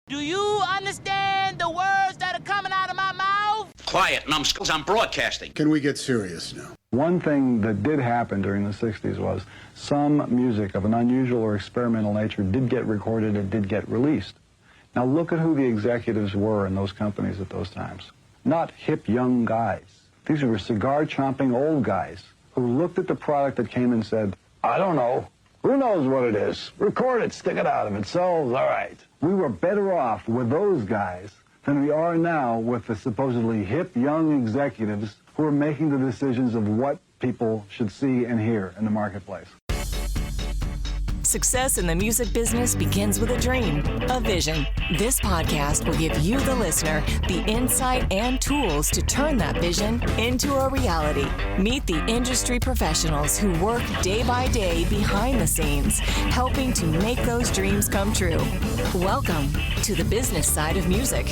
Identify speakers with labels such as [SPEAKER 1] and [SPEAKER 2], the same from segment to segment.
[SPEAKER 1] Do you understand the words that are coming out of my mouth?
[SPEAKER 2] Quiet, numbskulls, I'm broadcasting.
[SPEAKER 3] Can we get serious now?
[SPEAKER 4] One thing that did happen during the 60s was some music of an unusual or experimental nature did get recorded and did get released. Now look at who the executives were in those companies at those times. Not hip young guys. These were cigar-chomping old guys who looked at the product that came and said, I don't know. Who knows what it is? Record it, stick it out. If it sells, all right. We were better off with those guys than we are now with the supposedly hip young executives who are making the decisions of what people should see and hear in the marketplace.
[SPEAKER 5] Success in the music business begins with a dream, a vision. This podcast will give you, the listener, the insight and tools to turn that vision into a reality. Meet the industry professionals who work day by day behind the scenes, helping to make those dreams come true. Welcome to the business side of music.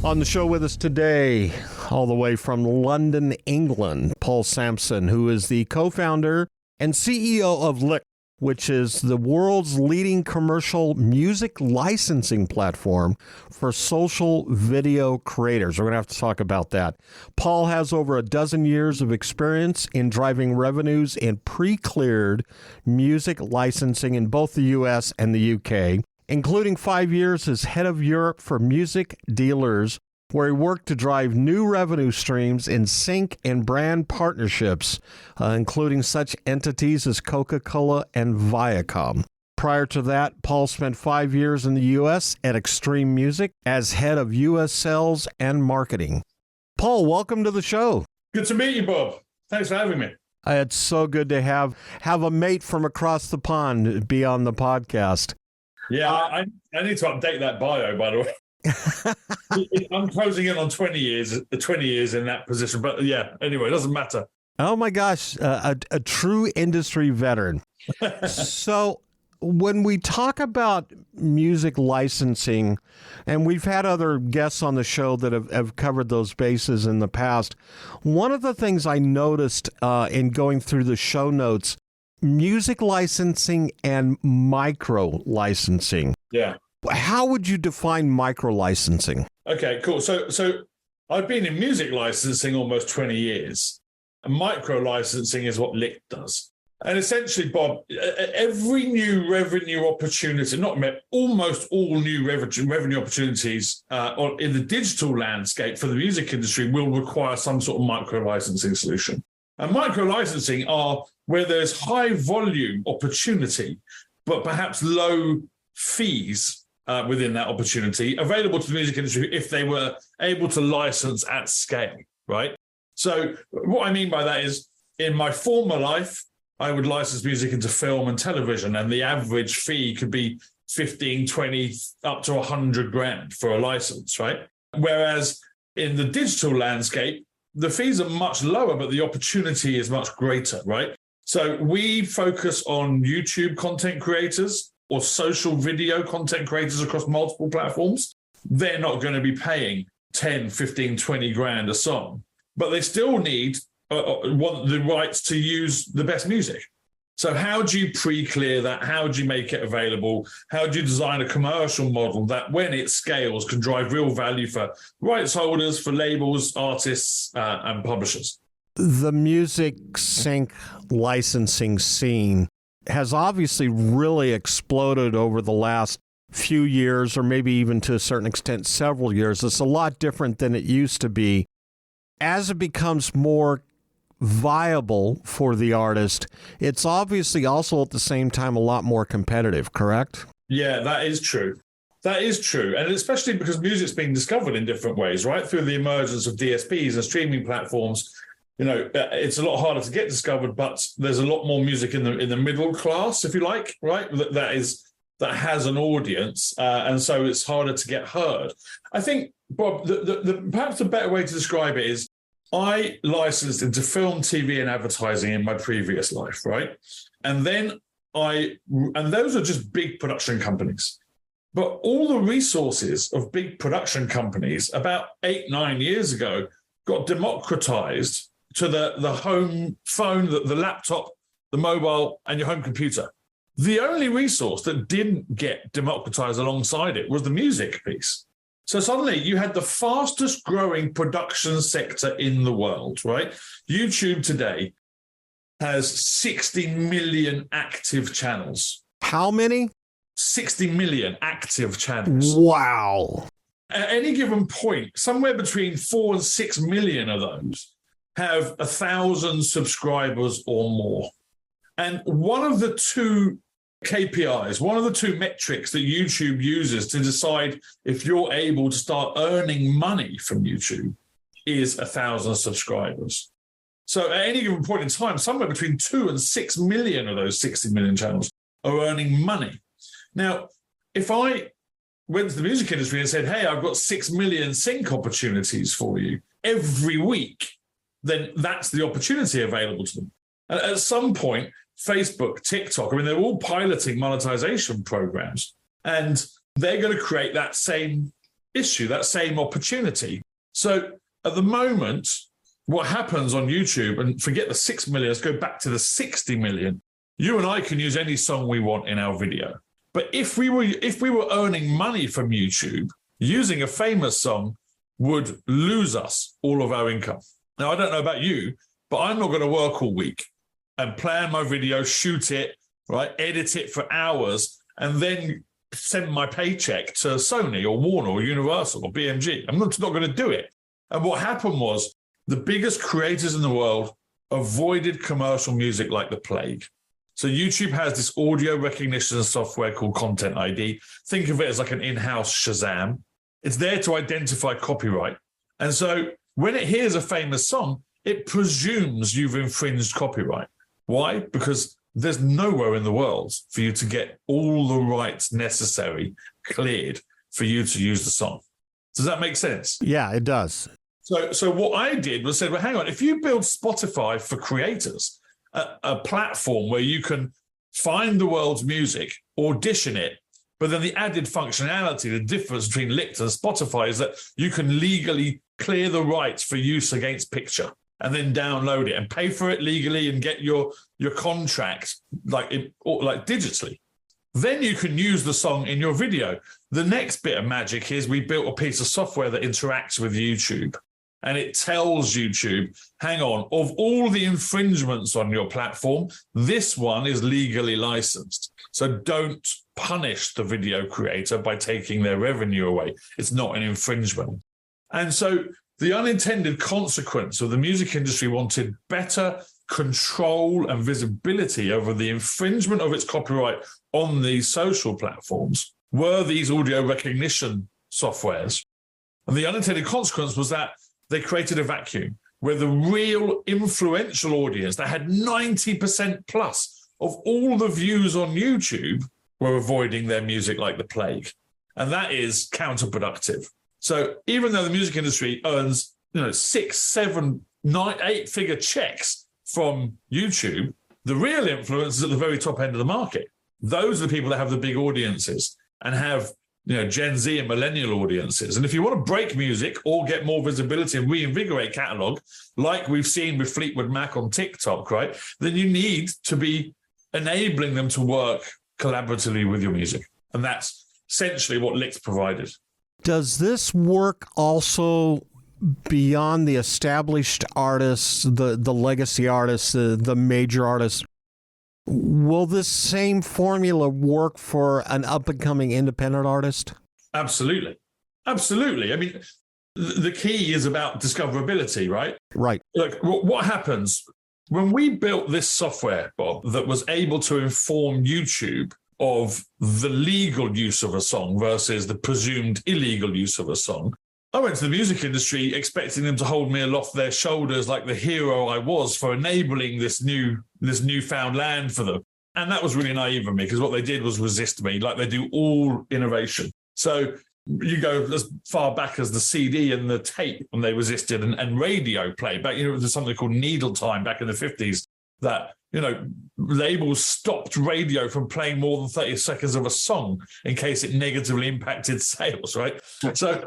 [SPEAKER 6] On the show with us today, all the way from London, England, Paul Sampson, who is the co-founder and CEO of Lick, which is the world's leading commercial music licensing platform for social video creators. We're going to have to talk about that. Paul has over a dozen years of experience in driving revenues in pre-cleared music licensing in both the U.S. and the U.K., including 5 years as head of Europe for music dealers, where he worked to drive new revenue streams in sync and brand partnerships, including such entities as Coca-Cola and Viacom. Prior to that, Paul spent 5 years in the U.S. at Extreme Music as head of U.S. sales and marketing. Paul, welcome to the show.
[SPEAKER 7] Good to meet you, Bob. Thanks for having me.
[SPEAKER 6] It's so good to have a mate from across the pond be on the podcast.
[SPEAKER 7] Yeah, I need to update that bio, by the way. I'm closing in on 20 years in that position. But yeah, anyway, it doesn't matter.
[SPEAKER 6] Oh my gosh, a true industry veteran. So when we talk about music licensing, and we've had other guests on the show that have covered those bases in the past, one of the things I noticed in going through the show notes, music licensing and micro licensing.
[SPEAKER 7] Yeah.
[SPEAKER 6] How would you define micro licensing?
[SPEAKER 7] Okay, cool. So I've been in music licensing almost 20 years. And micro licensing is what Lick does. And essentially, Bob, every new revenue opportunity, almost all new revenue opportunities in the digital landscape for the music industry will require some sort of micro licensing solution. And micro licensing are where there's high volume opportunity, but perhaps low fees within that opportunity available to the music industry if they were able to license at scale, right? So what I mean by that is, in my former life, I would license music into film and television, and the average fee could be 15, 20, up to 100 grand for a license, right? Whereas in the digital landscape, the fees are much lower, but the opportunity is much greater, right? So we focus on YouTube content creators or social video content creators across multiple platforms. They're not going to be paying 10, 15, 20 grand a song, but they still want the rights to use the best music. So how do you pre-clear that? How do you make it available? How do you design a commercial model that when it scales can drive real value for rights holders, for labels, artists, and publishers?
[SPEAKER 6] The music sync licensing scene has obviously really exploded over the last few years, or maybe even to a certain extent several years. It's a lot different than it used to be. As it becomes more viable for the artist, it's obviously also at the same time a lot more competitive, correct?
[SPEAKER 7] Yeah, that is true. That is true. And especially because music's being discovered in different ways, right? Through the emergence of DSPs and streaming platforms. You know, it's a lot harder to get discovered, but there's a lot more music in the middle class, if you like, right? That has an audience, and so it's harder to get heard. I think, Bob, perhaps the better way to describe it is, I licensed into film, TV, and advertising in my previous life, right? And then and those are just big production companies. But all the resources of big production companies about 8-9 years ago got democratized to the home phone, the laptop, the mobile, and your home computer. The only resource that didn't get democratized alongside it was the music piece. So suddenly you had the fastest growing production sector in the world, right? YouTube today has 60 million active channels.
[SPEAKER 6] How many?
[SPEAKER 7] 60 million active channels.
[SPEAKER 6] Wow.
[SPEAKER 7] At any given point, somewhere between 4 and 6 million of those have 1,000 subscribers or more. And one of the two KPIs, one of the two metrics that YouTube uses to decide if you're able to start earning money from YouTube is 1,000 subscribers. So at any given point in time, somewhere between 2 and 6 million of those 60 million channels are earning money. Now, if I went to the music industry and said, hey, I've got 6 million sync opportunities for you every week, then that's the opportunity available to them. And at some point, Facebook, TikTok, I mean, they're all piloting monetization programs, and they're going to create that same issue, that same opportunity. So at the moment, what happens on YouTube, and forget the 6 million, let's go back to the 60 million. You and I can use any song we want in our video. But if we were earning money from YouTube, using a famous song would lose us all of our income. Now, I don't know about you, but I'm not going to work all week and plan my video, shoot it, right, edit it for hours, and then send my paycheck to Sony or Warner or Universal or BMG. I'm not going to do it. And what happened was the biggest creators in the world avoided commercial music like the plague. So YouTube has this audio recognition software called Content ID. Think of it as like an in-house Shazam. It's there to identify copyright. And so when it hears a famous song, it presumes you've infringed copyright. Why? Because there's nowhere in the world for you to get all the rights necessary cleared for you to use the song. Does that make sense?
[SPEAKER 6] Yeah, it does.
[SPEAKER 7] So what I did was said, well, hang on, if you build Spotify for creators, a platform where you can find the world's music, audition it, but then the added functionality, the difference between Licked and Spotify is that you can legally clear the rights for use against picture and then download it and pay for it legally and get your contract like digitally. Then you can use the song in your video. The next bit of magic is we built a piece of software that interacts with YouTube. And it tells YouTube, hang on, of all the infringements on your platform, this one is legally licensed. So don't punish the video creator by taking their revenue away. It's not an infringement. And so the unintended consequence of the music industry wanted better control and visibility over the infringement of its copyright on these social platforms were these audio recognition softwares. And the unintended consequence was that they created a vacuum where the real influential audience that had 90% plus of all the views on YouTube were avoiding their music like the plague. And that is counterproductive. So even though the music industry earns, 6, 7, 9, 8-figure checks from YouTube, the real influence is at the very top end of the market. Those are the people that have the big audiences and have Gen Z and millennial audiences. And if you want to break music or get more visibility and reinvigorate catalog, like we've seen with Fleetwood Mac on TikTok, right, then you need to be enabling them to work collaboratively with your music. And that's essentially what Licked provided.
[SPEAKER 6] Does this work also beyond the established artists, the legacy artists, the major artists? Will this same formula work for an up-and-coming independent artist?
[SPEAKER 7] Absolutely. Absolutely. I mean, the key is about discoverability, right?
[SPEAKER 6] Right.
[SPEAKER 7] Look, what happens when we built this software, Bob, that was able to inform YouTube of the legal use of a song versus the presumed illegal use of a song? I went to the music industry expecting them to hold me aloft their shoulders like the hero I was for enabling this newfound land for them. And that was really naive of me, because what they did was resist me like they do all innovation. So you go as far back as the CD and the tape, and they resisted, and radio play. Back, there's something called needle time back in the 50s that, labels stopped radio from playing more than 30 seconds of a song in case it negatively impacted sales, right? So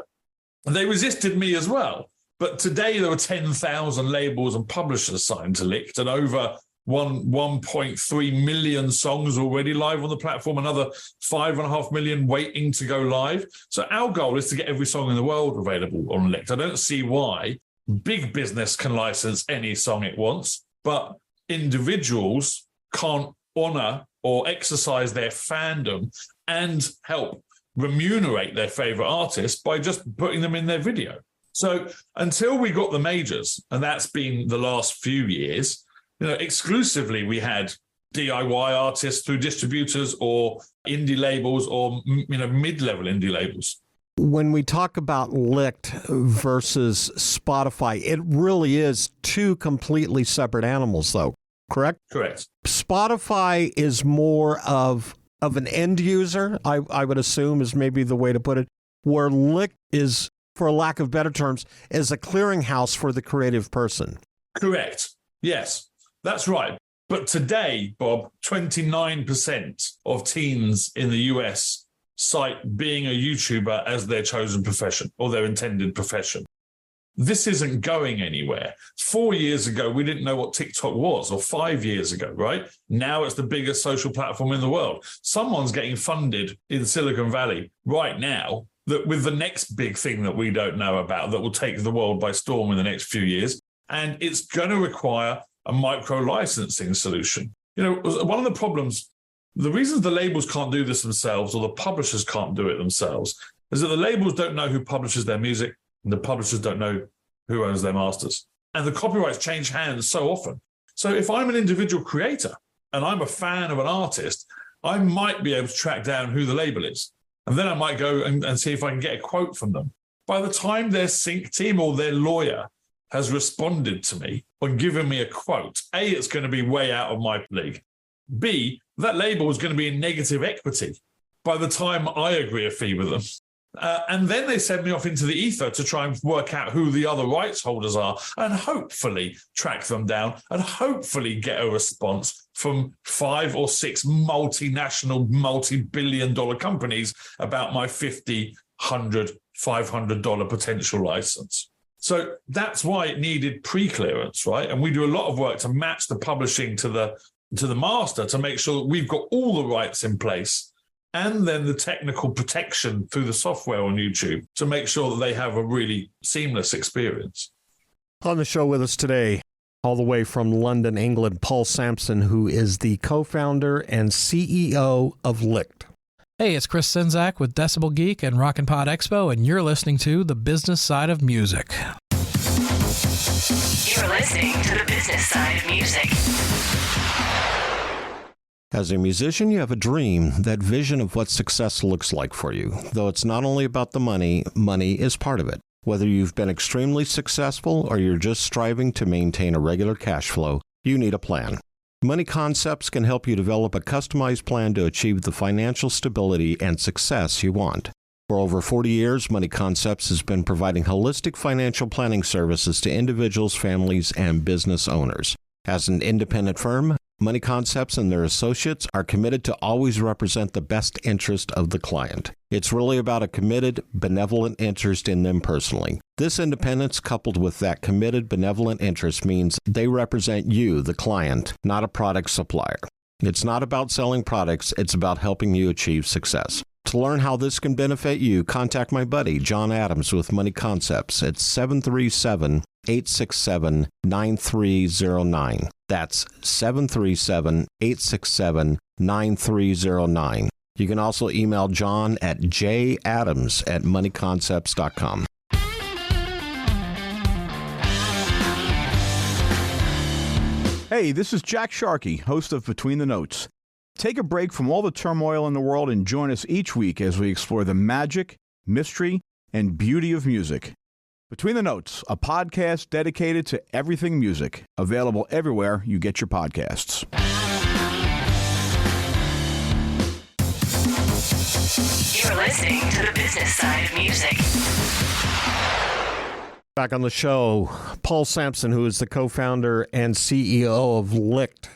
[SPEAKER 7] they resisted me as well. But today there were 10,000 labels and publishers signed to Licked and over 1.3 million songs already live on the platform, another 5.5 million waiting to go live. So our goal is to get every song in the world available on Licked. I don't see why big business can license any song it wants, but individuals can't honor or exercise their fandom and help remunerate their favorite artists by just putting them in their video. So until we got the majors, and that's been the last few years, exclusively we had DIY artists through distributors or indie labels or, mid-level indie labels.
[SPEAKER 6] When we talk about Licked versus Spotify, it really is two completely separate animals, though, correct?
[SPEAKER 7] Correct.
[SPEAKER 6] Spotify is more of an end user, I would assume is maybe the way to put it, where Licked is, for lack of better terms, is a clearinghouse for the creative person.
[SPEAKER 7] Correct. Yes, that's right. But today, Bob, 29% of teens in the US cite being a YouTuber as their chosen profession or their intended profession. This isn't going anywhere. 4 years ago, we didn't know what TikTok was, or 5 years ago, right? Now it's the biggest social platform in the world. Someone's getting funded in Silicon Valley right now that with the next big thing that we don't know about that will take the world by storm in the next few years. And it's going to require a micro licensing solution. One of the problems, the reasons the labels can't do this themselves or the publishers can't do it themselves is that the labels don't know who publishes their music and the publishers don't know who owns their masters. And the copyrights change hands so often. So if I'm an individual creator and I'm a fan of an artist, I might be able to track down who the label is. And then I might go and see if I can get a quote from them. By the time their sync team or their lawyer has responded to me or given me a quote, A, it's going to be way out of my league. B, that label is going to be in negative equity by the time I agree a fee with them. And then they send me off into the ether to try and work out who the other rights holders are and hopefully track them down and hopefully get a response from 5 or 6 multinational, multi-billion-dollar companies about my $50, $100, $500 potential license. So that's why it needed pre-clearance, right? And we do a lot of work to match the publishing to the master to make sure that we've got all the rights in place and then the technical protection through the software on YouTube to make sure that they have a really seamless experience.
[SPEAKER 6] On the show with us today, all the way from London, England, Paul Sampson, who is the co-founder and CEO of Licked.
[SPEAKER 3] Hey, it's Chris Czynszak with Decibel Geek and Rockin' Pod Expo, and you're listening to The Business Side of Music.
[SPEAKER 5] You're listening to The Business Side of Music.
[SPEAKER 6] As a musician, you have a dream, that vision of what success looks like for you. Though it's not only about the money, money is part of it. Whether you've been extremely successful or you're just striving to maintain a regular cash flow, you need a plan. Money Concepts can help you develop a customized plan to achieve the financial stability and success you want. For over 40 years, Money Concepts has been providing holistic financial planning services to individuals, families, and business owners. As an independent firm, Money Concepts and their associates are committed to always represent the best interest of the client. It's really about a committed, benevolent interest in them personally. This independence, coupled with that committed, benevolent interest, means they represent you, the client, not a product supplier. It's not about selling products, it's about helping you achieve success. To learn how this can benefit you, contact my buddy, John Adams, with Money Concepts at 737-867-9309. That's 737-867-9309. You can also email John at jadams@moneyconcepts.com.
[SPEAKER 8] Hey, this is Jack Sharkey, host of Between the Notes. Take a break from all the turmoil in the world and join us each week as we explore the magic, mystery, and beauty of music. Between the Notes, a podcast dedicated to everything music, available everywhere you get your podcasts.
[SPEAKER 5] You're listening to The Business Side of Music.
[SPEAKER 6] Back on the show, Paul Sampson, who is the co-founder and CEO of Licked,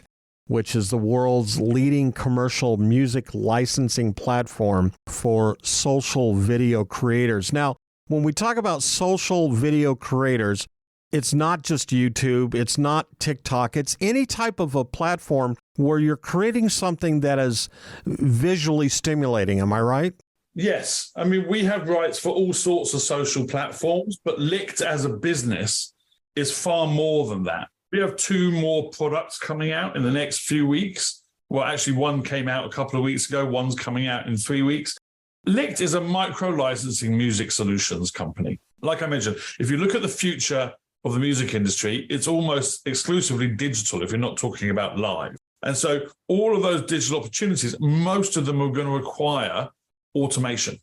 [SPEAKER 6] which is the world's leading commercial music licensing platform for social video creators. Now, when we talk about social video creators, It's not just YouTube. It's not TikTok. It's any type of a platform where you're creating something that is visually stimulating. Am I right?
[SPEAKER 7] Yes. I mean, we have rights for all sorts of social platforms, but Licked as a business is far more than that. We have 2 more products coming out in the next few weeks. Well, actually, one came out a couple of weeks ago. One's coming out in 3 weeks. Licked is a micro-licensing music solutions company. Like I mentioned, if you look at the future of the music industry, it's almost exclusively digital if you're not talking about live. And so all of those digital opportunities, most of them are going to require automation.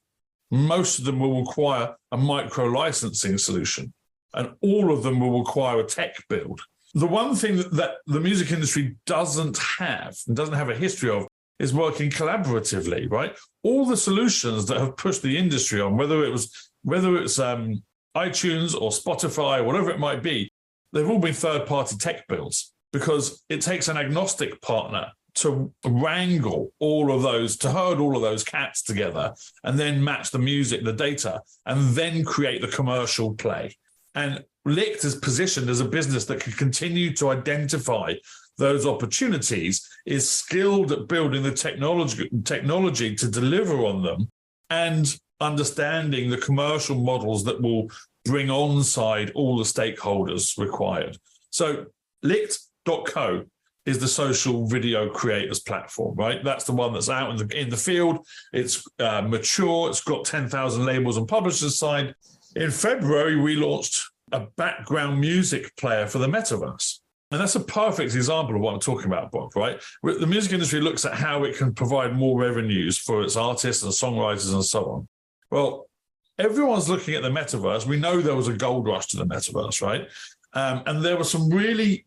[SPEAKER 7] Most of them will require a micro-licensing solution, and all of them will require a tech build. The one thing that the music industry doesn't have a history of is working collaboratively, right? All the solutions that have pushed the industry on, whether it's iTunes or Spotify, whatever it might be, they've all been third-party tech builds because it takes an agnostic partner to wrangle all of those, to herd all of those cats together and then match the music, the data, and then create the commercial play. And Licked is positioned as a business that can continue to identify those opportunities, is skilled at building the technology to deliver on them, and understanding the commercial models that will bring on side all the stakeholders required. So Licked.co is the social video creators platform, right? That's the one that's out in the field. It's mature. It's got 10,000 labels and publishers signed. In February, we launched a background music player for the metaverse. And that's a perfect example of what I'm talking about, Bob, right? The music industry looks at how it can provide more revenues for its artists and songwriters and so on. Well, everyone's looking at the metaverse. We know there was a gold rush to the metaverse, right? And there were some really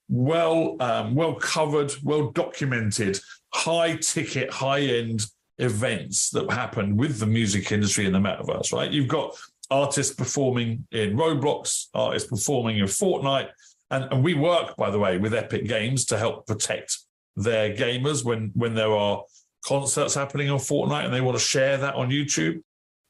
[SPEAKER 7] well-covered, well-documented, high-ticket, high-end events that happened with the music industry in the metaverse, right? You've got artists performing in Roblox, artists performing in Fortnite, and we work, by the way, with Epic Games to help protect their gamers when there are concerts happening on Fortnite and they want to share that on YouTube.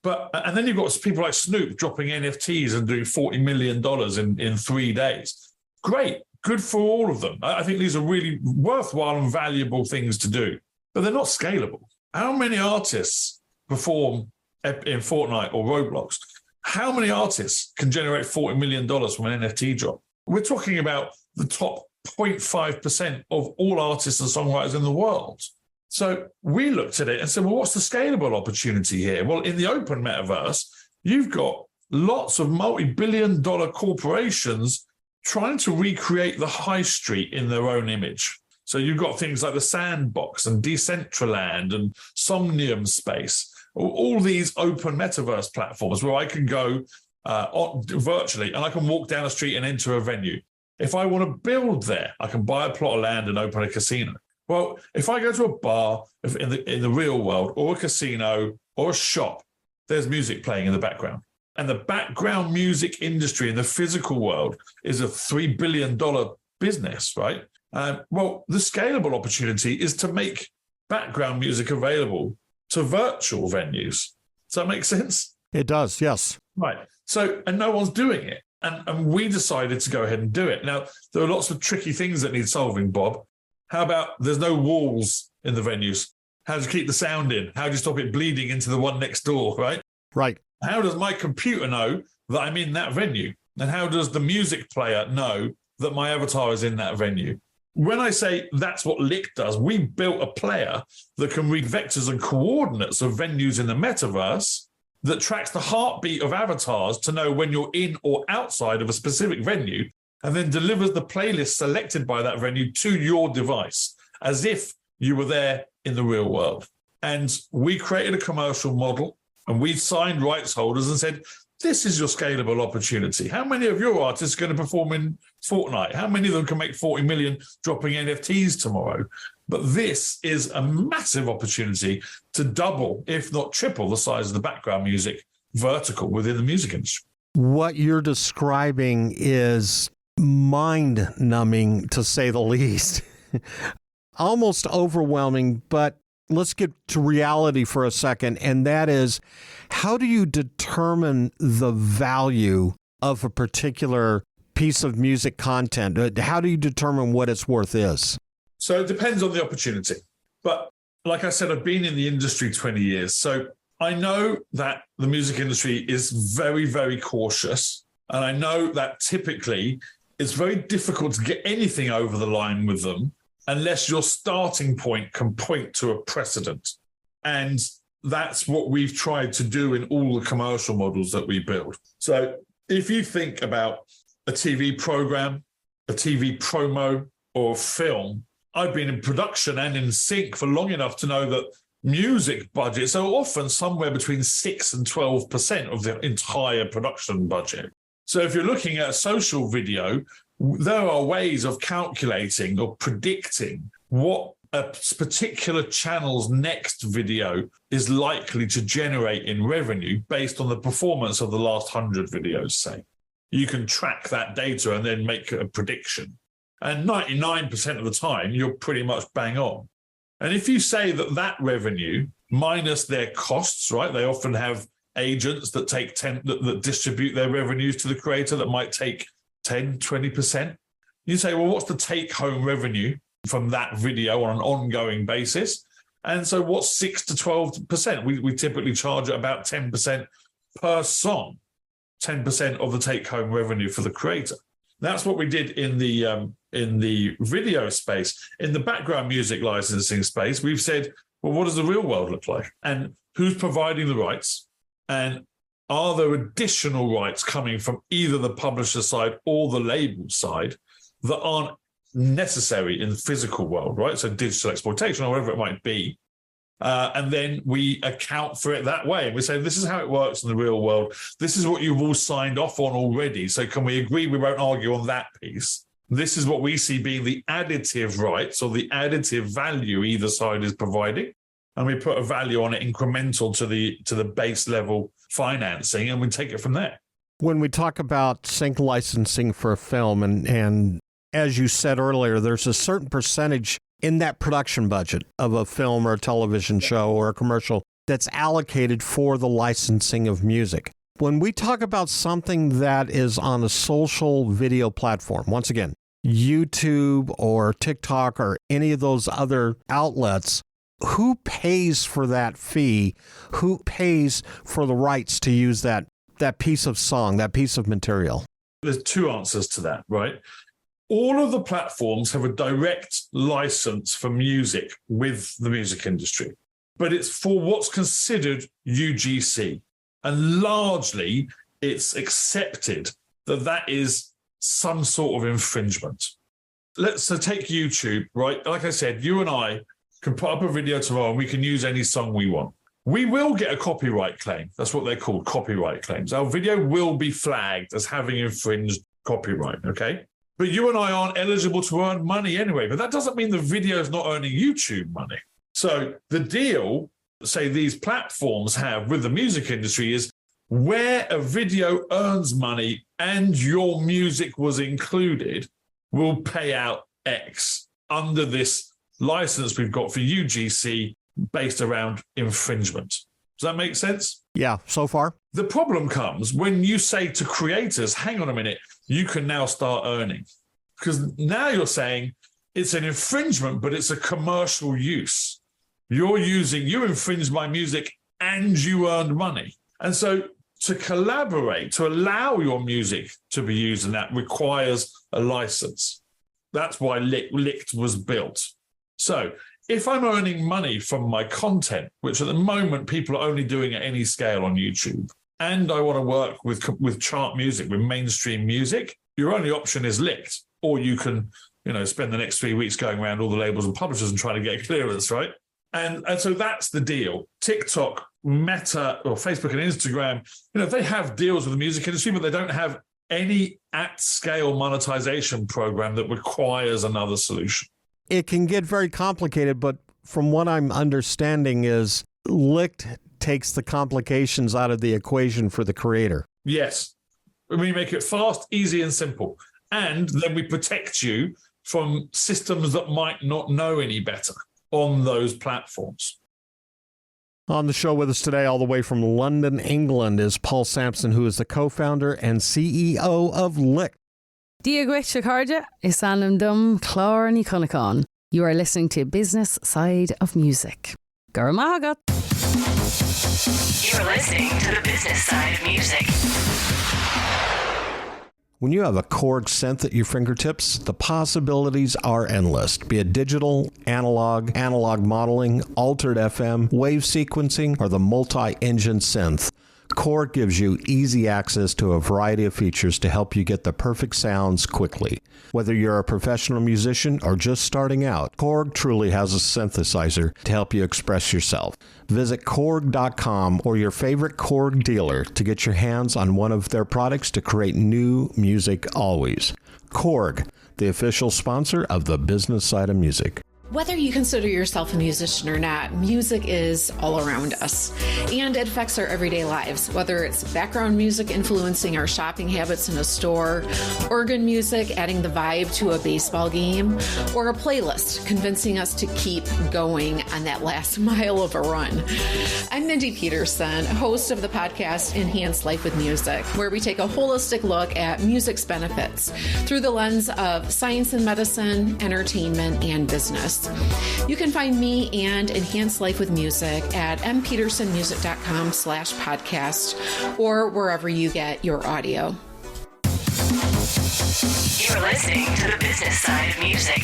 [SPEAKER 7] And then you've got people like Snoop dropping NFTs and doing $40 million in 3 days. Great. Good for all of them. I think these are really worthwhile and valuable things to do, but they're not scalable. How many artists perform in Fortnite or Roblox? How many artists can generate $40 million from an NFT drop? We're talking about the top 0.5% of all artists and songwriters in the world. So we looked at it and said, well, what's the scalable opportunity here? Well, in the open metaverse, you've got lots of multi-billion-dollar corporations trying to recreate the high street in their own image. So you've got things like the Sandbox and Decentraland and Somnium Space, all these open metaverse platforms where I can go virtually and I can walk down the street and enter a venue. If I want to build there, I can buy a plot of land and open a casino. Well, if I go to a bar in the real world or a casino or a shop, there's music playing in the background. And the background music industry in the physical world is a $3 billion business, right? Well, the scalable opportunity is to make background music available to virtual venues. Does that make sense?
[SPEAKER 6] It does, yes.
[SPEAKER 7] Right. So, and no one's doing it. And we decided to go ahead and do it. Now, there are lots of tricky things that need solving, Bob. How about there's no walls in the venues? How do you keep the sound in? How do you stop it bleeding into the one next door, right?
[SPEAKER 6] Right.
[SPEAKER 7] How does my computer know that I'm in that venue? And how does the music player know that my avatar is in that venue? When I say that's what Lick does, we built a player that can read vectors and coordinates of venues in the metaverse that tracks the heartbeat of avatars to know when you're in or outside of a specific venue, and then delivers the playlist selected by that venue to your device as if you were there in the real world. And we created a commercial model and we signed rights holders and said, this is your scalable opportunity. How many of your artists are going to perform in Fortnite? How many of them can make 40 million dropping NFTs tomorrow? But this is a massive opportunity to double, if not triple, the size of the background music vertical within the music industry.
[SPEAKER 6] What you're describing is mind-numbing, to say the least. Almost overwhelming, but let's get to reality for a second, and that is, how do you determine the value of a particular piece of music content? How do you determine what its worth is?
[SPEAKER 7] So it depends on the opportunity. But like I said, I've been in the industry 20 years. So I know that the music industry is very, very cautious. And I know that typically it's very difficult to get anything over the line with them unless your starting point can point to a precedent. And that's what we've tried to do in all the commercial models that we build. So if you think about a TV program, a TV promo, or a film, I've been in production and in sync for long enough to know that music budgets are often somewhere between 6 and 12% of the entire production budget. So if you're looking at a social video, there are ways of calculating or predicting what a particular channel's next video is likely to generate in revenue based on the performance of the last 100 videos, say. You can track that data and then make a prediction. And 99% of the time, you're pretty much bang on. And if you say that that revenue minus their costs, right? They often have agents that take that distribute their revenues to the creator that might take 10, 20%. You say, well, what's the take-home revenue from that video on an ongoing basis? And so what's 6 to 12%? We typically charge at about 10% per song, 10% of the take-home revenue for the creator. That's what we did in the video space. In the background music licensing space, we've said, well, what does the real world look like? And who's providing the rights? And are there additional rights coming from either the publisher side or the label side that aren't necessary in the physical world, right? So digital exploitation or whatever it might be. And then we account for it that way. We say, this is how it works in the real world. This is what you've all signed off on already. So can we agree we won't argue on that piece? This is what we see being the additive rights or the additive value either side is providing. And we put a value on it incremental to the base level financing, and we take it from there.
[SPEAKER 6] When we talk about sync licensing for a film, and as you said earlier, there's a certain percentage in that production budget of a film or a television show or a commercial that's allocated for the licensing of music. When we talk about something that is on a social video platform, once again, YouTube or TikTok or any of those other outlets, who pays for that fee? Who pays for the rights to use that piece of song, that piece of material?
[SPEAKER 7] There's two answers to that, right? All of the platforms have a direct license for music with the music industry, but it's for what's considered UGC. And largely, it's accepted that that is some sort of infringement. So take YouTube, right? Like I said, you and I can put up a video tomorrow and we can use any song we want. We will get a copyright claim. That's what they're called, copyright claims. Our video will be flagged as having infringed copyright, okay? But you and I aren't eligible to earn money anyway. But that doesn't mean the video is not earning YouTube money. So the deal, say these platforms have with the music industry is where a video earns money and your music was included, will pay out X under this license we've got for UGC based around infringement. Does that make sense?
[SPEAKER 6] Yeah, so far.
[SPEAKER 7] The problem comes when you say to creators, hang on a minute, you can now start earning. Because now you're saying it's an infringement, but it's a commercial use. You infringed my music and you earned money. And so to collaborate, to allow your music to be used in that requires a license. That's why Licked was built. So if I'm earning money from my content, which at the moment people are only doing at any scale on YouTube, and I want to work with chart music, with mainstream music, your only option is Licked. Or you can, spend the next 3 weeks going around all the labels and publishers and trying to get clearance, right? And so that's the deal. TikTok, Meta, or Facebook and Instagram, they have deals with the music industry, but they don't have any at-scale monetization program that requires another solution.
[SPEAKER 6] It can get very complicated, but from what I'm understanding is Licked takes the complications out of the equation for the creator.
[SPEAKER 7] Yes. We make it fast, easy, and simple. And then we protect you from systems that might not know any better on those platforms.
[SPEAKER 6] On the show with us today, all the way from London, England, is Paul Sampson, who is the co-founder and CEO of Licked.
[SPEAKER 9] Diagwit Shakarja is Anam Dum Chlorny Conacon. You are listening to Business Side of Music. Guramahagat.
[SPEAKER 5] You're listening to the business side of music.
[SPEAKER 6] When you have a Korg synth at your fingertips, the possibilities are endless. Be it digital, analog modeling, altered FM, wave sequencing, or the multi-engine synth, Korg gives you easy access to a variety of features to help you get the perfect sounds quickly. Whether you're a professional musician or just starting out, Korg truly has a synthesizer to help you express yourself. Visit Korg.com or your favorite Korg dealer to get your hands on one of their products to create new music always. Korg, the official sponsor of the business side of music.
[SPEAKER 10] Whether you consider yourself a musician or not, music is all around us, and it affects our everyday lives, whether it's background music influencing our shopping habits in a store, organ music adding the vibe to a baseball game, or a playlist convincing us to keep going on that last mile of a run. I'm Mindy Peterson, host of the podcast Enhance Life with Music, where we take a holistic look at music's benefits through the lens of science and medicine, entertainment, and business. You can find me and Enhance Life with Music at mpetersonmusic.com/podcast or wherever you get your audio.
[SPEAKER 5] You're listening to the business side of music.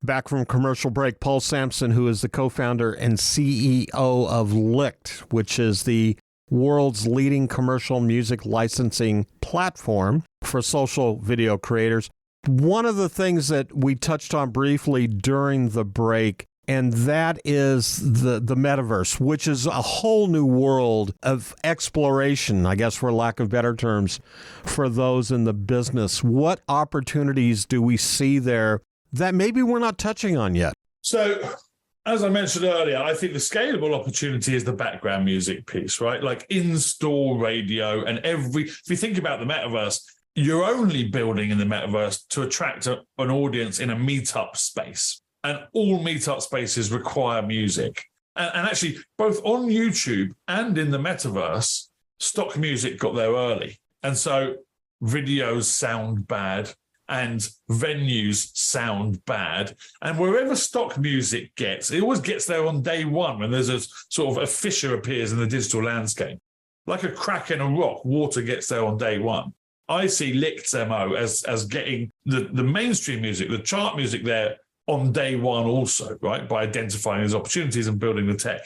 [SPEAKER 6] Back from commercial break, Paul Sampson, who is the co-founder and CEO of Licked, which is the world's leading commercial music licensing platform for social video creators. One of the things that we touched on briefly during the break, and that is the metaverse, which is a whole new world of exploration, I guess for lack of better terms, for those in the business. What opportunities do we see there that maybe we're not touching on yet?
[SPEAKER 7] So, as I mentioned earlier, I think the scalable opportunity is the background music piece, right? Like in-store radio and if you think about the metaverse, you're only building in the metaverse to attract an audience in a meetup space. And all meetup spaces require music. And actually, both on YouTube and in the metaverse, stock music got there early. And so videos sound bad and venues sound bad. And wherever stock music gets, it always gets there on day one when there's a sort of a fissure appears in the digital landscape. Like a crack in a rock, water gets there on day one. I see Licked's MO as getting the mainstream music, the chart music there on day one also, right, by identifying these opportunities and building the tech.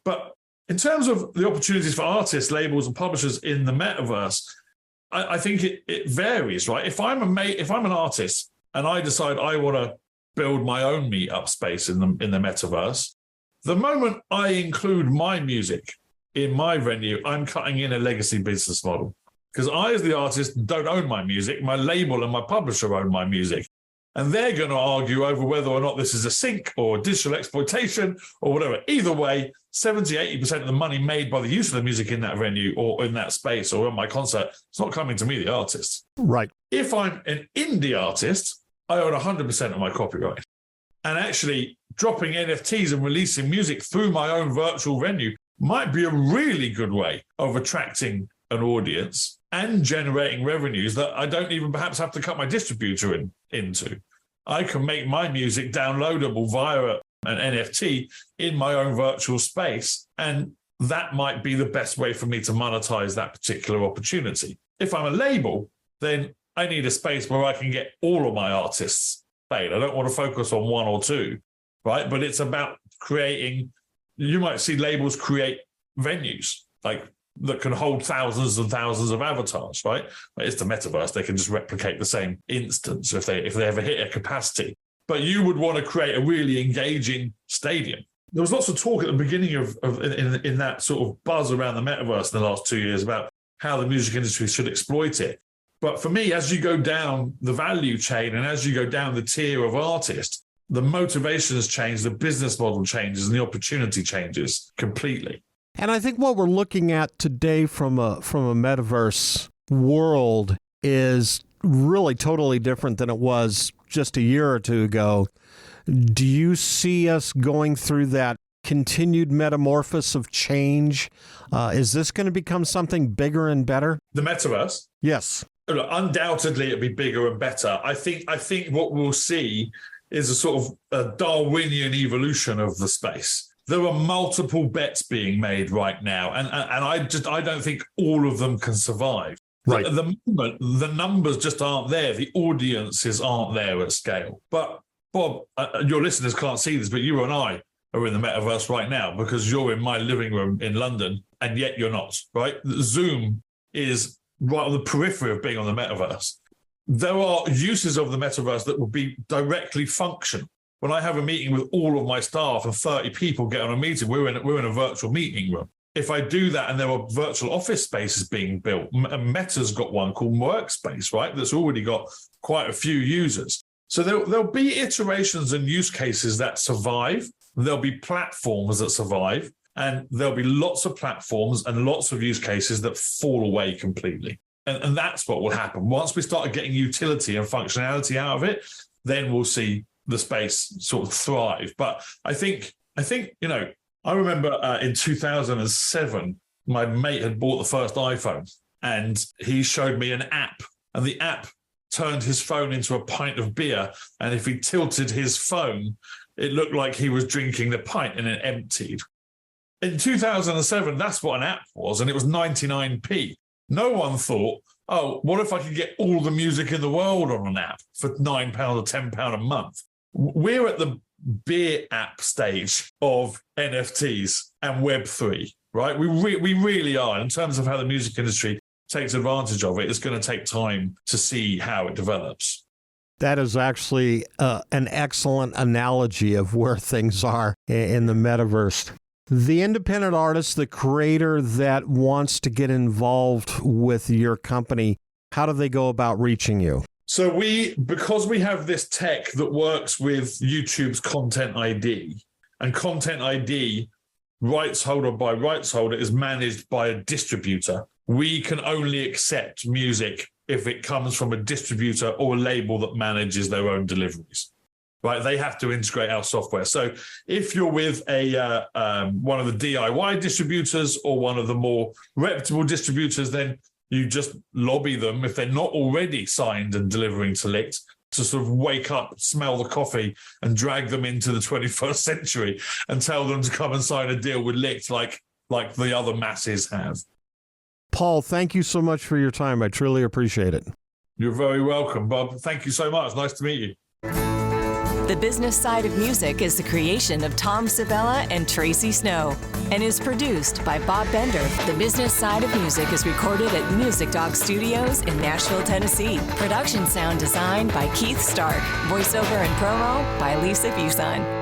[SPEAKER 7] But in terms of the opportunities for artists, labels, and publishers in the metaverse, I think it varies, right? If I'm an artist and I decide I want to build my own meetup space in the metaverse, the moment I include my music in my venue, I'm cutting in a legacy business model. Because I, as the artist, don't own my music. My label and my publisher own my music. And they're going to argue over whether or not this is a sync or digital exploitation or whatever. Either way, 70, 80% of the money made by the use of the music in that venue or in that space or on my concert, it's not coming to me, the artist.
[SPEAKER 6] Right.
[SPEAKER 7] If I'm an indie artist, I own 100% of my copyright. And actually dropping NFTs and releasing music through my own virtual venue might be a really good way of attracting an audience and generating revenues that I don't even perhaps have to cut my distributor into. I can make my music downloadable via an NFT in my own virtual space, and that might be the best way for me to monetize that particular opportunity. If I'm a label, then I need a space where I can get all of my artists paid. I don't want to focus on one or two, right? But it's about creating, you might see labels create venues like that can hold thousands and thousands of avatars, right? It's the metaverse. They can just replicate the same instance if they ever hit a capacity. But you would want to create a really engaging stadium. There was lots of talk at the beginning in that sort of buzz around the metaverse in the last 2 years about how the music industry should exploit it. But for me, as you go down the value chain and as you go down the tier of artists, the motivations change, the business model changes, and the opportunity changes completely.
[SPEAKER 6] And I think what we're looking at today from a metaverse world is really totally different than it was just a year or two ago. Do you see us going through that continued metamorphosis of change? Is this going to become something bigger and better?
[SPEAKER 7] The metaverse?
[SPEAKER 6] Yes.
[SPEAKER 7] look, undoubtedly it'll be bigger and better. I think what we'll see is a sort of a Darwinian evolution of the space. There are multiple bets being made right now, and I don't think all of them can survive.
[SPEAKER 6] Right.
[SPEAKER 7] At the moment, the numbers just aren't there. The audiences aren't there at scale. But Bob, your listeners can't see this, but you and I are in the metaverse right now because you're in my living room in London, and yet you're not, right? Zoom is right on the periphery of being on the metaverse. There are uses of the metaverse that would be directly functional. When I have a meeting with all of my staff and 30 people get on a meeting, we're in a virtual meeting room. If I do that and there are virtual office spaces being built, Meta's got one called Workspace, right? That's already got quite a few users. So there'll be iterations and use cases that survive. There'll be platforms that survive, and there'll be lots of platforms and lots of use cases that fall away completely. And that's what will happen. Once we start getting utility and functionality out of it, then we'll see the space sort of thrive. But I think I remember in 2007, my mate had bought the first iPhone, and he showed me an app, and the app turned his phone into a pint of beer. And if he tilted his phone, it looked like he was drinking the pint and it emptied. In 2007, that's what an app was, and it was 99p. No one thought, oh, what if I could get all the music in the world on an app for £9 or £10 a month? We're at the beer app stage of NFTs and Web3, right? We really are. In terms of how the music industry takes advantage of it, it's going to take time to see how it develops.
[SPEAKER 6] That is actually an excellent analogy of where things are in the metaverse. The independent artist, the creator that wants to get involved with your company, how do they go about reaching you?
[SPEAKER 7] So because we have this tech that works with YouTube's Content ID, and Content ID, rights holder by rights holder, is managed by a distributor, we can only accept music if it comes from a distributor or a label that manages their own deliveries. Right, they have to integrate our software. So if you're with one of the DIY distributors or one of the more reputable distributors, then you just lobby them, if they're not already signed and delivering to Licht, to sort of wake up, smell the coffee, and drag them into the 21st century and tell them to come and sign a deal with Licht like the other masses have.
[SPEAKER 6] Paul, thank you so much for your time. I truly appreciate it.
[SPEAKER 7] You're very welcome, Bob. Thank you so much. Nice to meet you.
[SPEAKER 5] The Business Side of Music is the creation of Tom Sabella and Tracy Snow and is produced by Bob Bender. The Business Side of Music is recorded at Music Dog Studios in Nashville, Tennessee. Production sound designed by Keith Stark. Voiceover and promo by Lisa Busan.